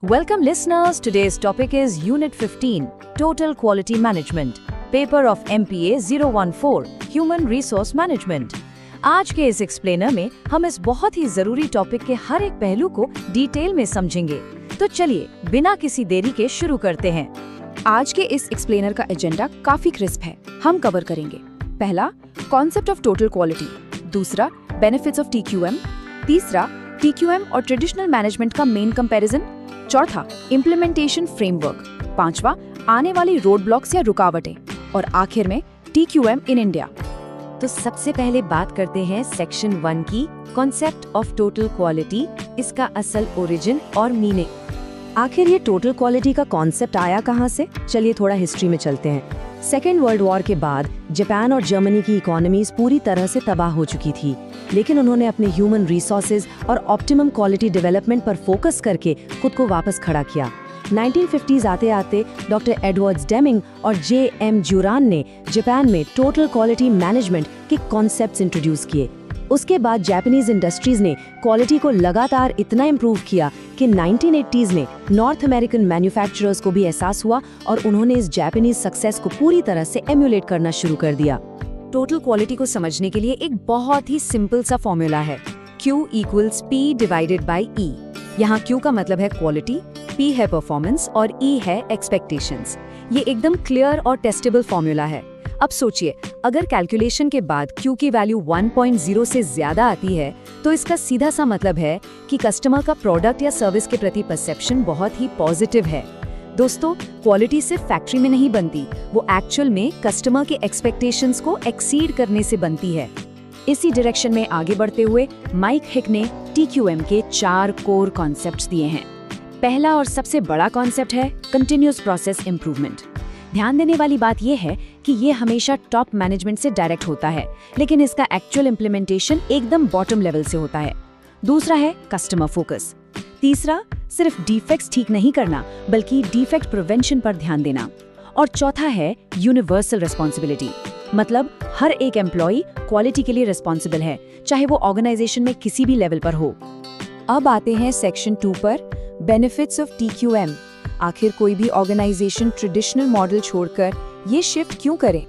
Welcome listeners, today's topic is Unit 15, Total Quality Management, paper of MPA 014, Human Resource Management। आज के इस explainer में हम इस बहुत ही जरूरी टॉपिक के हर एक पहलू को डिटेल में समझेंगे। तो चलिए बिना किसी देरी के शुरू करते हैं। आज के इस एक्सप्लेनर का एजेंडा काफी क्रिस्प है। हम कवर करेंगे पहला, कॉन्सेप्ट ऑफ टोटल क्वालिटी, दूसरा, बेनिफिट्स ऑफ TQM, तीसरा, TQM और ट्रेडिशनल मैनेजमेंट का मेन कंपैरिजन, चौथा, इम्प्लीमेंटेशन फ्रेमवर्क, पांचवा, आने वाली रोड ब्लॉक्स या रुकावटें, और आखिर में TQM इन इंडिया। तो सबसे पहले बात करते हैं सेक्शन 1 की, कॉन्सेप्ट ऑफ टोटल क्वालिटी, इसका असल ओरिजिन और मीनिंग। आखिर ये टोटल क्वालिटी का कॉन्सेप्ट आया कहाँ से? चलिए थोड़ा हिस्ट्री में चलते हैं। सेकेंड वर्ल्ड वॉर के बाद जापान और जर्मनी की इकोनॉमीज पूरी तरह से तबाह हो चुकी थी, लेकिन उन्होंने अपने ह्यूमन रिसोर्सेज और ऑप्टिमम क्वालिटी डेवलपमेंट पर फोकस करके खुद को वापस खड़ा किया। 1950s आते आते डॉक्टर एडवर्ड्स डेमिंग और JM ज्यूरान ने जापान में टोटल क्वालिटी मैनेजमेंट के कॉन्सेप्ट्स इंट्रोड्यूस किए। उसके बाद जापानीज इंडस्ट्रीज ने क्वालिटी को लगातार इतना इम्प्रूव किया कि 1980s में नॉर्थ अमेरिकन मैन्युफैक्चरर्स को भी एहसास हुआ और उन्होंने इस जापानीज सक्सेस को पूरी तरह से एम्युलेट करना शुरू कर दिया। टोटल क्वालिटी को समझने के लिए एक बहुत ही सिंपल सा फॉर्मूला है, Q = P / E। यहाँ Q का मतलब है क्वालिटी, P है परफॉर्मेंस और E है एक्सपेक्टेशंस। ये एकदम क्लियर और टेस्टेबल फॉर्मूला है। अब सोचिए, अगर कैलकुलेशन के बाद Q की वैल्यू 1.0 से ज्यादा आती है तो इसका सीधा सा मतलब है कि कस्टमर का प्रोडक्ट या सर्विस के प्रति परसेप्शन बहुत ही पॉजिटिव है। दोस्तों, क्वालिटी सिर्फ फैक्ट्री में नहीं बनती, वो एक्चुअल में कस्टमर के एक्सपेक्टेशंस को एक्सीड करने से बनती है। इसी डायरेक्शन में आगे बढ़ते हुए माइक हिक ने TQM के 4 कोर कॉन्सेप्ट्स दिए हैं। पहला और सबसे बड़ा कॉन्सेप्ट है कंटिन्यूअस प्रोसेस इंप्रूवमेंट। ध्यान देने वाली बात यह है कि ये हमेशा टॉप मैनेजमेंट से डायरेक्ट होता है, लेकिन इसका एक्चुअल इम्प्लीमेंटेशन एकदम बॉटम लेवल से होता है। दूसरा है कस्टमर फोकस। तीसरा, सिर्फ डिफेक्ट्स ठीक नहीं करना बल्कि डिफेक्ट प्रिवेंशन पर ध्यान देना। और चौथा है यूनिवर्सल रिस्पॉन्सिबिलिटी, मतलब हर एक एम्प्लॉय क्वालिटी के लिए रिस्पॉन्सिबल है, चाहे वो ऑर्गेनाइजेशन में किसी भी लेवल पर हो। अब आते हैं सेक्शन 2 पर, बेनिफिट्स ऑफ TQM। आखिर कोई भी ऑर्गेनाइजेशन ट्रेडिशनल मॉडल छोड़कर ये शिफ्ट क्यों करे?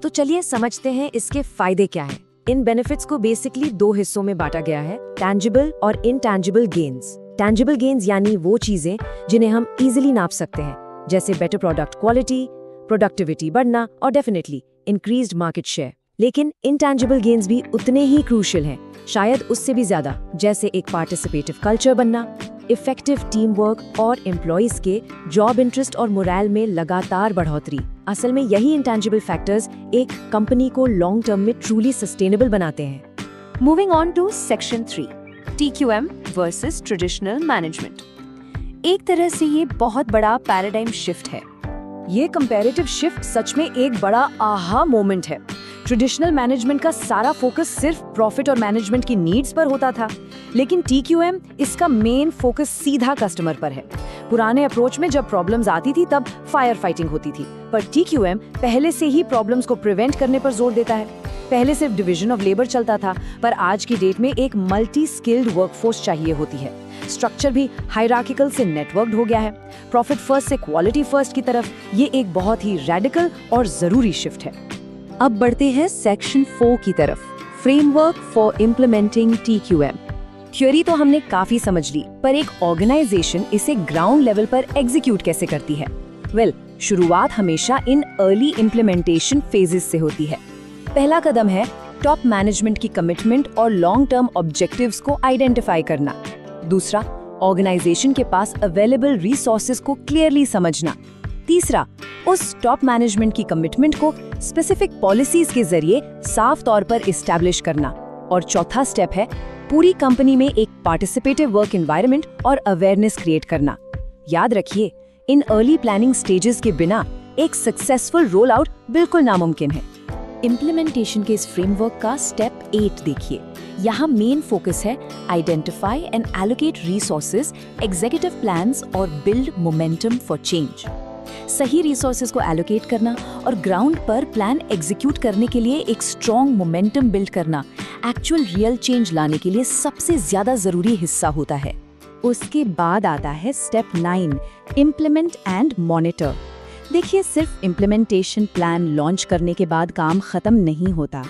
तो चलिए समझते हैं इसके फायदे क्या हैं। इन बेनिफिट्स को बेसिकली 2 हिस्सों में बांटा गया है, टैंजिबल और इनटैंजिबल गेन्स। टैंजिबल गेन्स यानी वो चीजें जिन्हें हम इजीली नाप सकते हैं, जैसे बेटर प्रोडक्ट क्वालिटी, प्रोडक्टिविटी बढ़ना और डेफिनेटली इंक्रीज्ड मार्केट शेयर। लेकिन इनटैंजिबल गेन्स भी उतने ही क्रूशियल हैं, शायद उससे भी ज्यादा, जैसे एक पार्टिसिपेटिव कल्चर बनना, इफेक्टिव टीम वर्क और एम्प्लॉइज के जॉब इंटरेस्ट और मोरल में लगातार बढ़ोतरी। असल में यही इंटैंजिबल फैक्टर्स एक कंपनी को लॉन्ग टर्म में ट्रूली सस्टेनेबल बनाते हैं। Moving on to section 3, TQM versus traditional management. एक तरह से ये बहुत बड़ा पैराडाइम शिफ्ट है। ये कंपैरेटिव शिफ्ट सच में एक बड़ा आहा मोमेंट है। ट्रेडिशनल मैनेजमेंट का सारा फोकस सिर्फ प्रॉफिट और मैनेजमेंट की नीड्स पर होता था, लेकिन TQM इसका मेन फोकस सीधा कस्टमर पर है। पुराने अप्रोच में जब प्रॉब्लम्स आती थी तब फायर फाइटिंग होती थी, पर TQM पहले से ही प्रॉब्लम्स को प्रिवेंट करने पर जोर देता है। पहले सिर्फ डिवीजन ऑफ लेबर चलता था, पर आज की डेट में एक मल्टी स्किल्ड वर्कफोर्स चाहिए होती है। स्ट्रक्चर भी हायरार्किकल से नेटवर्क्ड हो गया है। प्रॉफिट फर्स्ट से क्वालिटी फर्स्ट की तरफ ये एक बहुत ही रेडिकल और जरूरी शिफ्ट है। अब बढ़ते हैं सेक्शन 4 की तरफ, framework for implementing TQM। Theory तो हमने काफी समझ ली, पर एक ऑर्गेनाइजेशन इसे ग्राउंड लेवल पर एग्जीक्यूट कैसे करती है? शुरुआत हमेशा इन अर्ली इम्प्लीमेंटेशन फेजेस से होती है। पहला कदम है टॉप मैनेजमेंट की कमिटमेंट और लॉन्ग टर्म ऑब्जेक्टिव्स को आइडेंटिफाई करना। दूसरा, ऑर्गेनाइजेशन के पास अवेलेबल रिसोर्सेज को क्लियरली समझना। तीसरा, उस टॉप मैनेजमेंट की कमिटमेंट को स्पेसिफिक पॉलिसीज के जरिए साफ तौर पर इस्टेब्लिश करना। और चौथा स्टेप है पूरी कंपनी में एक पार्टिसिपेटिव वर्क एनवायरनमेंट और अवेयरनेस क्रिएट करना। याद रखिए, इन अर्ली प्लानिंग स्टेजेस के बिना एक सक्सेसफुल रोल आउट बिल्कुल नामुमकिन है। इम्प्लीमेंटेशन के इस फ्रेमवर्क का स्टेप 8 देखिए। यहाँ मेन फोकस है identify and allocate resources, executive plans और बिल्ड मोमेंटम फॉर चेंज। सही रिसोर्सेज को एलोकेट करना और ग्राउंड पर प्लान एग्जीक्यूट करने के लिए एक स्ट्रॉन्ग मोमेंटम बिल्ड करना एक्चुअल रियल चेंज लाने के लिए सबसे ज्यादा जरूरी हिस्सा होता है। उसके बाद आता है स्टेप 9, इम्प्लीमेंट एंड मॉनिटर। देखिए, सिर्फ इम्प्लीमेंटेशन प्लान लॉन्च करने के बाद काम खत्म नहीं होता।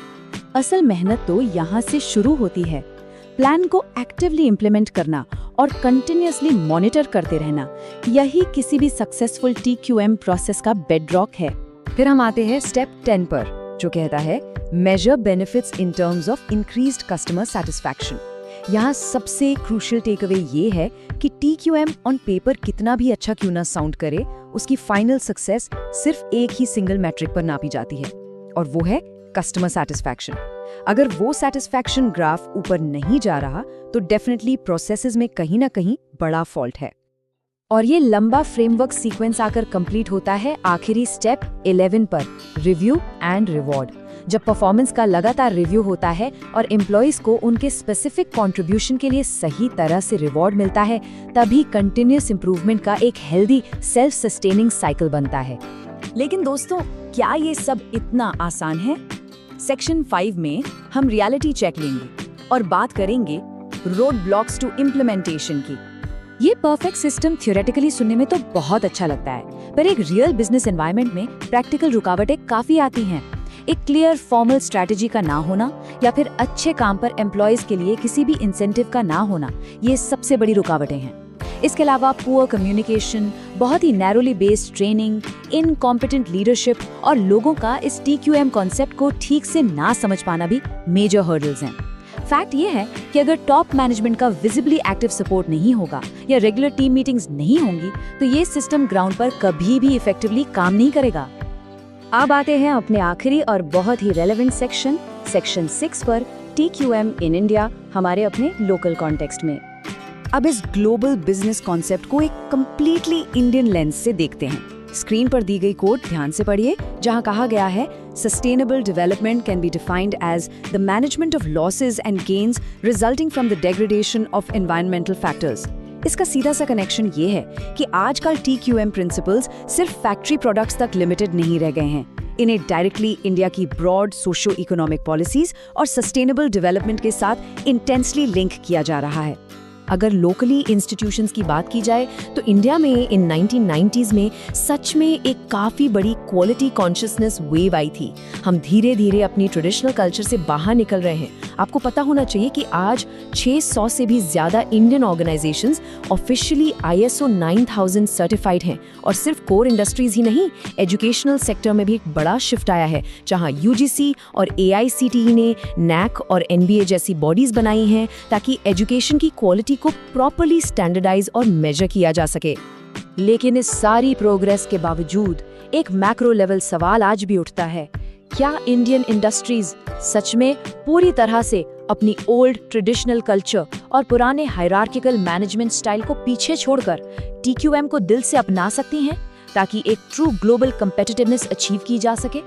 असल मेहनत तो यहाँ से शुरू होती है। प्लान को एक्टिवली इम्प्लीमेंट करना और कंटिन्यूअसली मॉनिटर करते रहना, यही किसी भी सक्सेसफुल TQM प्रोसेस का बेडरॉक है। फिर हम आते हैं स्टेप 10 पर, जो कहता है major benefits in terms of increased customer satisfaction. यहाँ सबसे क्रूशियल टेकअवे ये है कि TQM ऑन पेपर कितना भी अच्छा क्यों ना साउंड करे, उसकी फाइनल सक्सेस सिर्फ एक ही सिंगल मैट्रिक पर नापी जाती है, और वो है कस्टमर सेटिस्फैक्शन। अगर वो सेटिस्फैक्शन ग्राफ ऊपर नहीं जा रहा तो डेफिनेटली प्रोसेसेस में कहीं ना कहीं बड़ा फॉल्ट है। और ये लंबा फ्रेमवर्क सीक्वेंस आकर कंप्लीट होता है आखिरी स्टेप 11 पर, रिव्यू एंड रिवॉर्ड। जब परफॉर्मेंस का लगातार रिव्यू होता है और एम्प्लॉइज को उनके स्पेसिफिक कंट्रीब्यूशन के लिए सही तरह से रिवॉर्ड मिलता है, तभी कंटिन्यूअस इंप्रूवमेंट का एक हेल्दी सेल्फ सस्टेनिंग साइकिल बनता है। लेकिन दोस्तों, क्या ये सब इतना आसान है? सेक्शन 5 में हम रियलिटी चेक लेंगे और बात करेंगे रोड ब्लॉक्स टू इम्प्लीमेंटेशन की। ये परफेक्ट सिस्टम थ्योरेटिकली सुनने में तो बहुत अच्छा लगता है, पर एक रियल बिजनेस एनवायरनमेंट में प्रैक्टिकल रुकावटें काफी आती हैं। एक क्लियर फॉर्मल स्ट्रैटेजी का ना होना या फिर अच्छे काम पर एम्प्लॉयज के लिए किसी भी इंसेंटिव का ना होना, ये सबसे बड़ी रुकावटें हैं। इसके अलावा पुअर कम्युनिकेशन, बहुत ही narrowly based training, incompetent leadership और लोगों का इस TQM कॉन्सेप्ट को ठीक से ना समझ पाना भी मेजर हर्डल्स हैं। फैक्ट ये है कि अगर टॉप मैनेजमेंट का विजिबली एक्टिव सपोर्ट नहीं होगा या रेगुलर टीम मीटिंग्स नहीं होंगी, तो ये सिस्टम ग्राउंड पर कभी भी इफेक्टिवली काम नहीं करेगा। अब आते हैं अपने आखिरी और बहुत ही रेलेवेंट सेक्शन 6 पर, TQM इन इंडिया, हमारे अपने लोकल कॉन्टेक्स्ट में। अब इस ग्लोबल बिजनेस कॉन्सेप्ट को एक कंप्लीटली इंडियन लेंस से देखते हैं। स्क्रीन पर दी गई कोट ध्यान से पढ़िए, जहां कहा गया है sustainable development can be defined as the management of losses and gains resulting from the degradation of environmental factors. इसका सीधा सा कनेक्शन ये है कि आजकल TQM प्रिंसिपल्स सिर्फ फैक्ट्री प्रोडक्ट्स तक लिमिटेड नहीं रह गए हैं। इन्हें डायरेक्टली इंडिया की ब्रॉड सोशो इकोनॉमिक पॉलिसीज और सस्टेनेबल डेवलपमेंट के साथ इंटेंसली लिंक किया जा रहा है। अगर लोकली इंस्टीट्यूशंस की बात की जाए तो इंडिया में इन 1990s में सच में एक काफ़ी बड़ी क्वालिटी कॉन्शियसनेस वेव आई थी। हम धीरे धीरे अपनी ट्रेडिशनल कल्चर से बाहर निकल रहे हैं। आपको पता होना चाहिए कि आज 600 से भी ज़्यादा Indian organisations officially ISO 9000 certified हैं, और सिर्फ कोर इंडस्ट्रीज ही नहीं, एजुकेशनल सेक्टर में भी एक बड़ा शिफ्ट आया है, जहां UGC और AICTE ने NAC और NBA जैसी बॉडीज बनाई हैं ताकि एजुकेशन की क्वालिटी को प्रॉपर्ली स्टैंडर्डाइज और मेजर किया जा सके। लेकिन इस सारी प्रोग्रेस के बावजूद एक मैक्रो लेवल सवाल आज भी उठता है, क्या इंडियन इंडस्ट्रीज सच में पूरी तरह से अपनी ओल्ड ट्रेडिशनल कल्चर और पुराने हायरार्किकल मैनेजमेंट स्टाइल को पीछे छोड़कर TQM को दिल से अपना सकती हैं ताकि एक ट्रू ग्लोबल कम्पिटिटिवनेस अचीव की जा सके?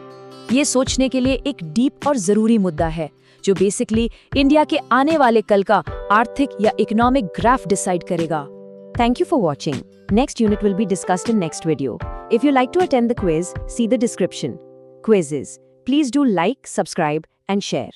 ये सोचने के लिए एक डीप और जरूरी मुद्दा है, जो बेसिकली इंडिया के आने वाले कल का आर्थिक या इकोनॉमिक ग्राफ डिसाइड करेगा। Thank you for watching. Next unit will be discussed in next video. If you like to attend the quiz, see the description. Quizzes. Please do like, subscribe and share.